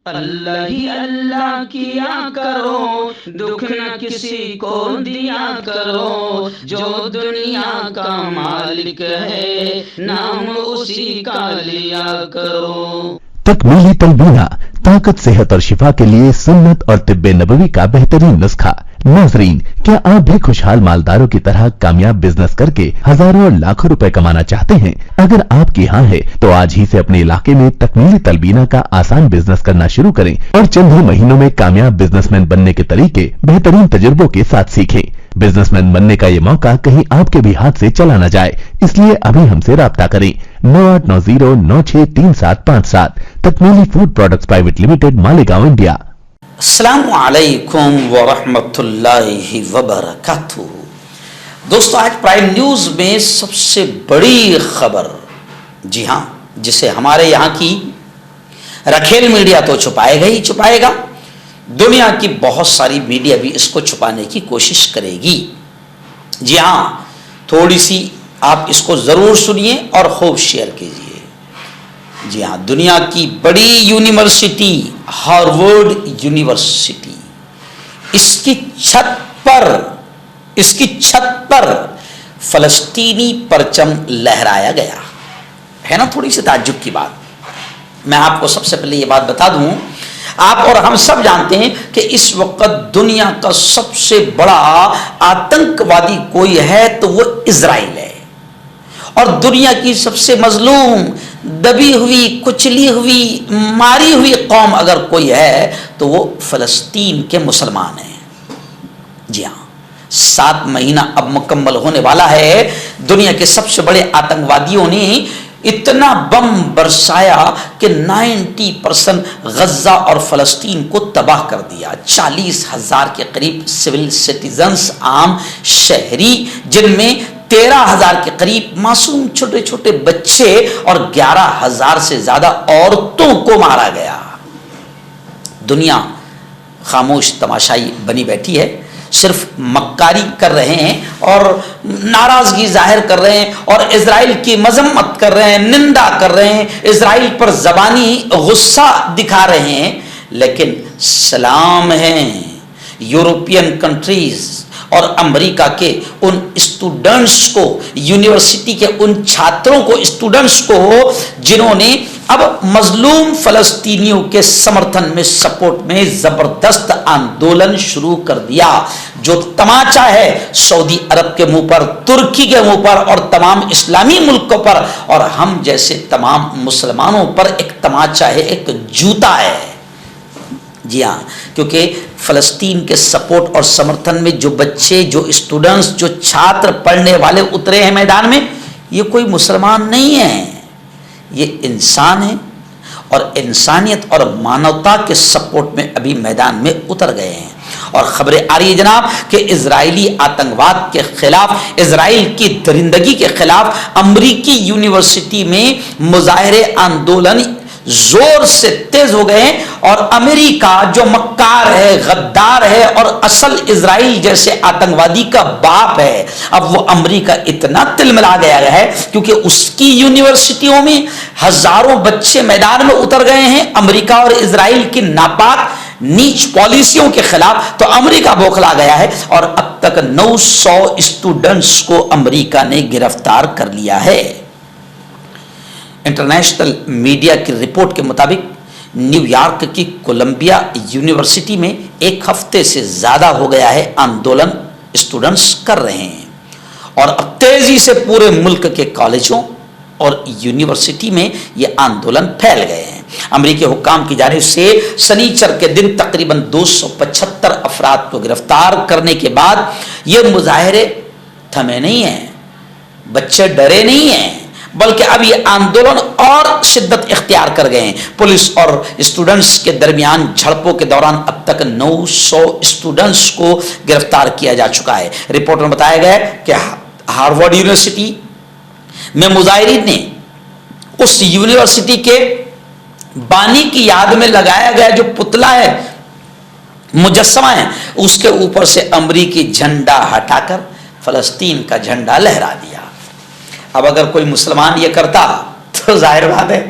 اللہ ہی اللہ کیا کرو، دکھ نہ کسی کو دیا کرو، جو دنیا کا مالک ہے نام اسی کا لیا کرو۔ تکمیلی تلبینہ طاقت، صحت اور شفا کے لیے سنت اور طب نبوی کا بہترین نسخہ۔ ناظرین، کیا آپ بھی خوشحال مالداروں کی طرح کامیاب بزنس کر کے ہزاروں اور لاکھوں روپے کمانا چاہتے ہیں؟ اگر آپ کی ہاں ہے تو آج ہی سے اپنے علاقے میں تکمیلی تلبینہ کا آسان بزنس کرنا شروع کریں اور چند ہی مہینوں میں کامیاب بزنس مین بننے کے طریقے بہترین تجربوں کے ساتھ سیکھیں۔ بزنس مین بننے کا یہ موقع کہیں آپ کے بھی ہاتھ سے چلا نہ جائے، اس لیے ابھی ہم سے رابطہ کریں۔ 9890963757 Takmeeli food products private limited, Malegaon, India. السلام علیکم ورحمۃ اللہ وبرکاتہ۔ دوستو، آج پرائم نیوز میں سب سے بڑی خبر، جی ہاں، جسے ہمارے یہاں کی رکھیل میڈیا تو چھپائے گا ہی چھپائے گا، دنیا کی بہت ساری میڈیا بھی اس کو چھپانے کی کوشش کرے گی۔ جی ہاں، تھوڑی سی آپ اس کو ضرور سنیے اور خوب شیئر کیجیے۔ جی ہاں، دنیا کی بڑی یونیورسٹی ہارورڈ یونیورسٹی، اس کی چھت پر فلسطینی پرچم لہرایا گیا ہے نا۔ تھوڑی سی تعجب کی بات، میں آپ کو سب سے پہلے یہ بات بتا دوں، آپ اور ہم سب جانتے ہیں کہ اس وقت دنیا کا سب سے بڑا آتنکوادی کوئی ہے تو وہ اسرائیل ہے، اور دنیا کی سب سے مظلوم، دبی ہوئی، کچلی ہوئی، ماری ہوئی قوم اگر کوئی ہے تو وہ فلسطین کے مسلمان ہیں۔ جی ہاں، 7 مہینہ اب مکمل ہونے والا ہے، دنیا کے سب سے بڑے آتنکوادیوں نے اتنا بم برسایا کہ 90% غزہ اور فلسطین کو تباہ کر دیا۔ 40,000 کے قریب سول سٹیزنز، عام شہری، جن میں 13,000 کے قریب معصوم چھوٹے چھوٹے بچے اور 11,000 سے زیادہ عورتوں کو مارا گیا۔ دنیا خاموش تماشائی بنی بیٹھی ہے، صرف مکاری کر رہے ہیں اور ناراضگی ظاہر کر رہے ہیں اور اسرائیل کی مذمت کر رہے ہیں، نندا کر رہے ہیں، اسرائیل پر زبانی غصہ دکھا رہے ہیں، لیکن سلام ہیں یورپین کنٹریز اور امریکہ کے ان اسٹوڈنٹس کو، یونیورسٹی کے ان چھاتروں کو، اسٹوڈنٹس کو، جنہوں نے اب مظلوم فلسطینیوں کے سمرتھن میں، سپورٹ میں زبردست آندولن شروع کر دیا۔ جو تماچا ہے سعودی عرب کے منہ پر، ترکی کے منہ پر اور تمام اسلامی ملکوں پر اور ہم جیسے تمام مسلمانوں پر ایک تماچا ہے، ایک جوتا ہے۔ جی ہاں، کیونکہ فلسطین کے سپورٹ اور سمرتھن میں جو بچے، جو اسٹوڈنٹس، جو چھاتر پڑھنے والے اترے ہیں میدان میں، یہ کوئی مسلمان نہیں ہیں، یہ انسان ہیں اور انسانیت اور مانوتا کے سپورٹ میں ابھی میدان میں اتر گئے ہیں۔ اور خبریں آ رہی ہے جناب کہ اسرائیلی آتنکواد کے خلاف، اسرائیل کی درندگی کے خلاف امریکی یونیورسٹی میں مظاہرے، آندولن زور سے تیز ہو گئے ہیں، اور امریکہ جو مکار ہے، غدار ہے اور اصل اسرائیل جیسے آتنکوادی کا باپ ہے، اب وہ امریکہ اتنا تلملا گیا ہے کیونکہ اس کی یونیورسٹیوں میں ہزاروں بچے میدان میں اتر گئے ہیں امریکہ اور اسرائیل کی ناپاک نیچ پالیسیوں کے خلاف، تو امریکہ بوکھلا گیا ہے اور اب تک 900 اسٹوڈنٹس کو امریکہ نے گرفتار کر لیا ہے۔ انٹرنیشنل میڈیا کی رپورٹ کے مطابق نیو یارک کی کولمبیا یونیورسٹی میں 1 ہفتے سے زیادہ ہو گیا ہے آندولن اسٹوڈنٹس کر رہے ہیں، اور اب تیزی سے پورے ملک کے کالجوں اور یونیورسٹی میں یہ آندولن پھیل گئے ہیں۔ امریکی حکام کی جانب سے سنیچر کے دن تقریباً 275 افراد کو گرفتار کرنے کے بعد یہ مظاہرے تھمے نہیں ہیں، بچے ڈرے نہیں ہیں، بلکہ اب یہ آندولن اور شدت اختیار کر گئے ہیں۔ پولیس اور اسٹوڈنٹس کے درمیان جھڑپوں کے دوران اب تک 900 اسٹوڈنٹس کو گرفتار کیا جا چکا ہے۔ رپورٹ میں بتایا گیا ہے کہ ہارورڈ یونیورسٹی میں مظاہرین نے اس یونیورسٹی کے بانی کی یاد میں لگایا گیا جو پتلا ہے، مجسمہ ہے، اس کے اوپر سے امریکی جھنڈا ہٹا کر فلسطین کا جھنڈا لہرا دیا۔ اب اگر کوئی مسلمان یہ کرتا تو ظاہر بات ہے